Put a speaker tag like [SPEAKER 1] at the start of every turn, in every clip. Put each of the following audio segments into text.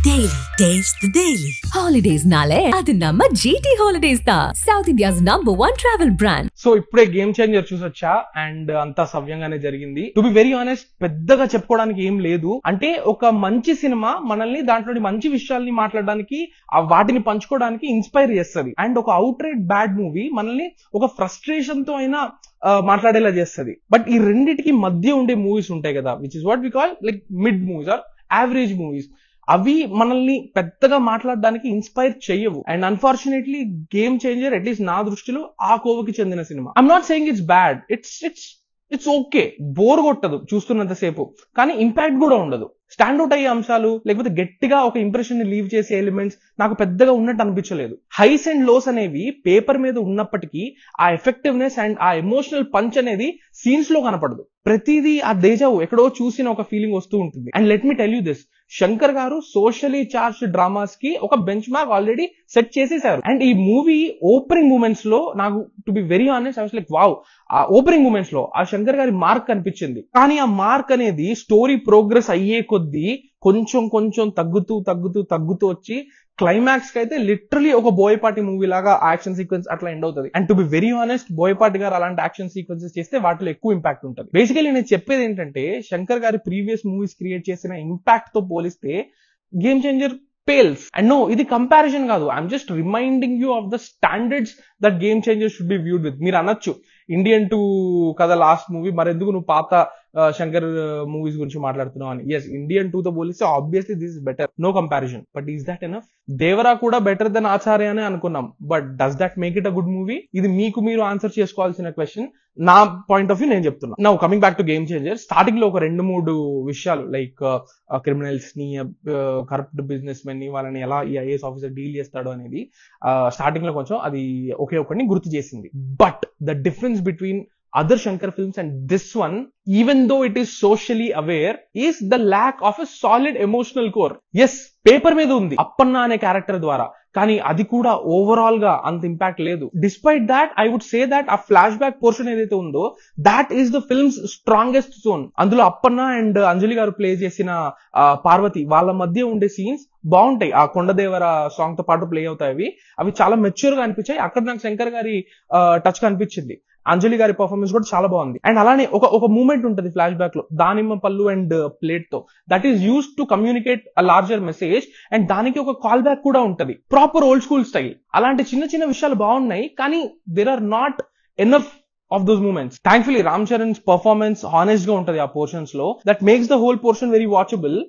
[SPEAKER 1] Daily. Taste the Daily.
[SPEAKER 2] Holidays nale adu namma GT Holidays da South India's #1 travel brand.
[SPEAKER 3] So ఇప్పుడే game changer చూసొచ్చా and అంతా సవ్యంగానే జరిగింది. To be very honest పెద్దగా చెప్పుకోవడానికి ఏం లేదు. అంటే ఒక మంచి సినిమా మనల్ని దాంట్లోని మంచి విషయాల్ని మాట్లాడడానికి వాటిని పంచుకోవడానికి ఇన్స్పైర్ చేస్తుంది. అండ్ ఒక అవుట్ రైట్ బ్యాడ్ మూవీ మనల్ని ఒక ఫ్రస్ట్రేషన్ తో అయినా మాట్లాడేలా చేస్తుంది. బట్ ఈ రెండిటికి మధ్య ఉండే మూవీస్ ఉంటాయి కదా, which is what we call like mid movies or average movies. అవి మనల్ని పెద్దగా మాట్లాడడానికి ఇన్స్పైర్ చెయ్యవు. And unfortunately game changer at least నా దృష్టిలో ఆ కోవకి చెందిన సినిమా. I'm not saying it's bad, it's okay. Bore కొట్టదు చూస్తున్నంతసేపు, కానీ ఇంపాక్ట్ కూడా ఉండదు. స్టాండ్అవుట్ అయ్యే అంశాలు లేకపోతే గట్టిగా ఒక ఇంప్రెషన్ ని లీవ్ చేసే ఎలిమెంట్స్ నాకు పెద్దగా ఉన్నట్టు అనిపించలేదు. హైస్ అండ్ లోస్ అనేవి పేపర్ మీద ఉన్నప్పటికీ ఆ ఎఫెక్టివ్నెస్ అండ్ ఆ ఎమోషనల్ పంచ్ అనేది సీన్స్ లో కనపడదు. ప్రతిదీ ఆ దేజావు ఎక్కడో చూసిన ఒక ఫీలింగ్ వస్తూ ఉంటుంది. And let me tell you this, Shankar గారు సోషలీ చార్జ్డ్ డ్రామాస్ కి ఒక బెంచ్ మార్క్ ఆల్రెడీ సెట్ చేసేసారు. అండ్ ఈ మూవీ ఓపెనింగ్ మూమెంట్స్ లో నాకు to be very honest I was like wow, ఆ ఓపెనింగ్ మూమెంట్స్ లో ఆ శంకర్ గారి మార్క్ కనిపించింది. కానీ ఆ మార్క్ అనేది స్టోరీ ప్రోగ్రెస్ అయ్యే కొద్దీ కొంచెం కొంచెం తగ్గుతూ వచ్చి క్లైమాక్స్ కి అయితే లిటరలీ ఒక బోయపాటి మూవీ లాగా యాక్షన్ సీక్వెన్స్ అట్లా ఎండ్ అవుతుంది. And to be very honest Boyapati గారు అలాంటి యాక్షన్ సీక్వెన్సెస్ చేస్తే వాటిలో ఎక్కువ ఇంపాక్ట్ ఉంటుంది. బేసికలీ నేను చెప్పేది ఏంటంటే శంకర్ గారి ప్రీవియస్ మూవీస్ క్రియేట్ చేసిన ఇంపాక్ట్ తో పోలిస్తే game changer pales. And no, ఇది కంపారిజన్ కాదు. I'm just reminding you of the standards that game changer should be viewed with. మీరు అనొచ్చు ఇండియన్ 2 కదా లాస్ట్ మూవీ, మరెందుకు నువ్వు పాత శంకర్ మూవీస్ గురించి మాట్లాడుతున్నావు అని. ఎస్, ఇండియన్ 2 తో పోలిస్తే obviously this is better, no comparison. But is that enough? Devara కూడా బెటర్ దెన్ ఆచార్య అని అనుకున్నాం, but does that make it a good movie? ఇది మీరు ఆన్సర్ చేసుకోవాల్సిన క్వశ్చన్. నా పాయింట్ ఆఫ్ వ్యూ నేను చెప్తున్నా. Now coming back to game changer, starting లో ఒక 2-3 విషయాలు లైక్ క్రిమినల్స్ ని, కరప్ట్ బిజినెస్ మెన్ ని, వాళ్ళని ఎలా ఈ ఐఏఎస్ ఆఫీసర్ డీల్ చేస్తాడు అనేది స్టార్టింగ్ లో కొంచెం అది ఒకే ఒకటిని గుర్తు చేసింది. But the difference between other Shankar films and this one, even though it is socially aware, is the lack of a solid emotional core. Yes, paper మీద ఉంది అప్పన్న అనే క్యారెక్టర్ ద్వారా, కానీ అది కూడా ఓవరాల్ గా అంత ఇంపాక్ట్ లేదు. Despite that I would say that ఆ ఫ్లాష్ బ్యాక్ పోర్షన్ ఏదైతే ఉందో that is the film's strongest zone. అందులో అప్పన్న అండ్ అంజలి గారు ప్లే చేసిన పార్వతి వాళ్ళ మధ్య ఉండే సీన్స్ బాగుంటాయి. ఆ కొండదేవర సాంగ్ తో పాటు ప్లే అవుతాయి. అవి చాలా మెచ్యూర్ గా అనిపించాయి. అక్కడ నాకు శంకర్ గారి టచ్ కనిపించింది. అంజలి గారి పర్ఫార్మెన్స్ కూడా చాలా బాగుంది. అండ్ అలానే ఒక మూమెంట్ ఉంటుంది ఫ్లాష్ బ్యాక్ లో దానిమ్మ పళ్ళు అండ్ ప్లేట్ తో, that is used to communicate a larger message. And దానికి ఒక కాల్ బ్యాక్ కూడా ఉంటది, ప్రాపర్ ఓల్డ్ స్కూల్ స్టైల్. అలాంటి చిన్న చిన్న విషయాలు బాగున్నాయి, కానీ there are not enough of those moments. Thankfully Ram Charan's performance honest గా ఉంటది ఆ పోర్షన్స్ లో, that makes the whole portion very watchable.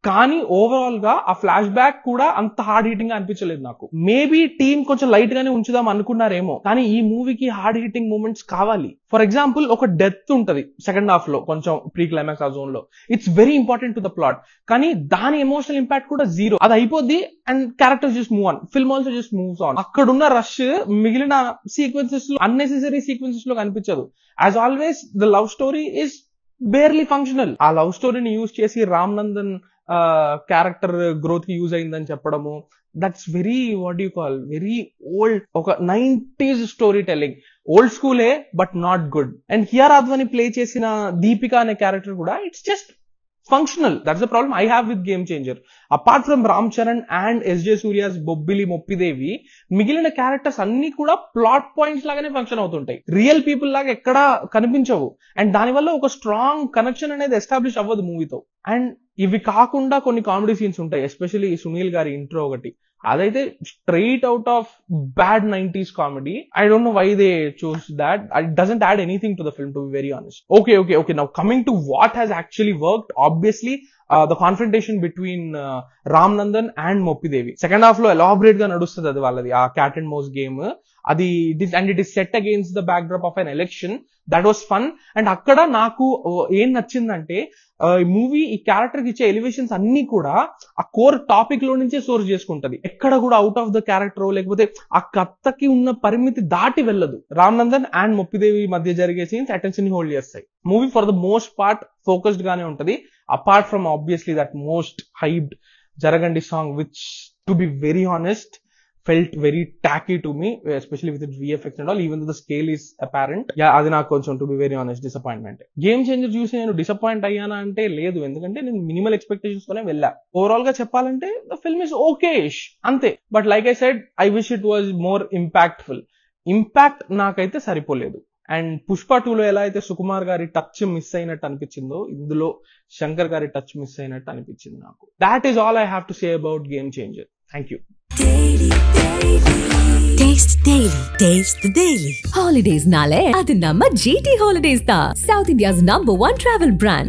[SPEAKER 3] కానీ ఓవరాల్ గా ఆ ఫ్లాష్ బ్యాక్ కూడా అంత హార్డ్ హిట్టింగ్ గా అనిపించలేదు నాకు. మేబీ టీమ్ కొంచెం లైట్ గానే ఉంచుదాం అనుకున్నారేమో, కానీ ఈ మూవీకి హార్డ్ హిట్టింగ్ మూమెంట్స్ కావాలి. ఫర్ ఎగ్జాంపుల్ ఒక డెత్ ఉంటది సెకండ్ హాఫ్ లో, కొంచెం ప్రీ క్లైమాక్స్ ఆ జోన్ లో. It's very important to the plot, కానీ దాని ఎమోషనల్ ఇంపాక్ట్ కూడా జీరో. అది అయిపోద్ది and characters just move on, film also just moves on. అక్కడున్న రష్ మిగిలిన సీక్వెన్సెస్ లో, అన్నెసెసరీ సీక్వెన్సెస్ లో కనిపించదు. As always the love story is barely functional. ఆ లవ్ స్టోరీని యూజ్ చేసి రామ్ నందన్ క్యారెక్టర్ గ్రోత్ కి యూజ్ అయిందని చెప్పడము, that's very what you call very old. ఒక 90s స్టోరీ టెల్లింగ్, ఓల్డ్ స్కూలే but not good. And here Advani play చేసిన దీపిక అనే క్యారెక్టర్ కూడా it's just functional. That's the problem I have with Game Changer. Apart from Ram Charan and SJ Surya's Bobbili Moppidevi, మిగిలిన characters అన్ని కూడా plot points లాగానే function అవుతుంటాయి. Real people లాగా ఎక్కడా కనిపించవు. అండ్ దానివల్ల ఒక స్ట్రాంగ్ కనెక్షన్ అనేది ఎస్టాబ్లిష్ అవ్వదు మూవీతో. అండ్ ఇవి కాకుండా కొన్ని కామెడీ సీన్స్ ఉంటాయి, ఎస్పెషల్లీ సునీల్ గారి ఇంట్రో ఒకటి, అదైతే straight out of bad 90s comedy. I don't know why they chose that. It doesn't add anything to the film, to be very honest. Okay. Now coming to what has actually worked, obviously the confrontation between Ram Nandan and Moppidevi. Second half లో elaborate గా నడుస్తుంది అది వాళ్ళది, ఆ cat and mouse game. అది and it is set against the back drop of an election. That was fun. And అక్కడ నాకు ఏం నచ్చిందంటే ఈ మూవీ ఈ క్యారెక్టర్ కి ఇచ్చే ఎలివేషన్స్ అన్ని కూడా ఆ కోర్ టాపిక్ లో నుంచే సోర్స్ చేసుకుంటది. ఎక్కడ కూడా అవుట్ ఆఫ్ ద క్యారెక్టర్ లేకపోతే ఆ కథకి ఉన్న పరిమితి దాటి వెళ్ళదు. రామ్ నందన్ అండ్ మొప్పిదేవి మధ్య జరిగే సీన్స్ అటెన్షన్ ని హోల్డ్ చేస్తాయి. Movie for the most part focused గానే ఉంటది, apart from obviously that most hyped Jaragandi song, which to be very honest felt very tacky to me, especially with its VFX and all, even though the scale is apparent. Yeah, అది నాకు కొంచెం to be very honest disappointment. Game changer చూసి నేను disappoint అయ్యానా అంటే లేదు, ఎందుకంటే నేను minimal expectations తోనే వెళ్ళా. ఓవరాల్ గా చెప్పాలంటే ద ఫిల్మ్ ఇస్ ఓకేష్ అంతే. But like I said, I wish it was more impactful. Impact నాకైతే సరిపోలేదు. అండ్ పుష్ప 2లో ఎలా అయితే సుకుమార్ గారి టచ్ మిస్ అయినట్టు అనిపించిందో, ఇందులో శంకర్ గారి టచ్ మిస్ అయినట్టు అనిపించింది నాకు. That is all I have to say about game changer. Thank you.
[SPEAKER 1] Taste Daily. Taste the Daily.
[SPEAKER 2] Holidays nale adu namma GT Holidays da, South India's #1 travel brand.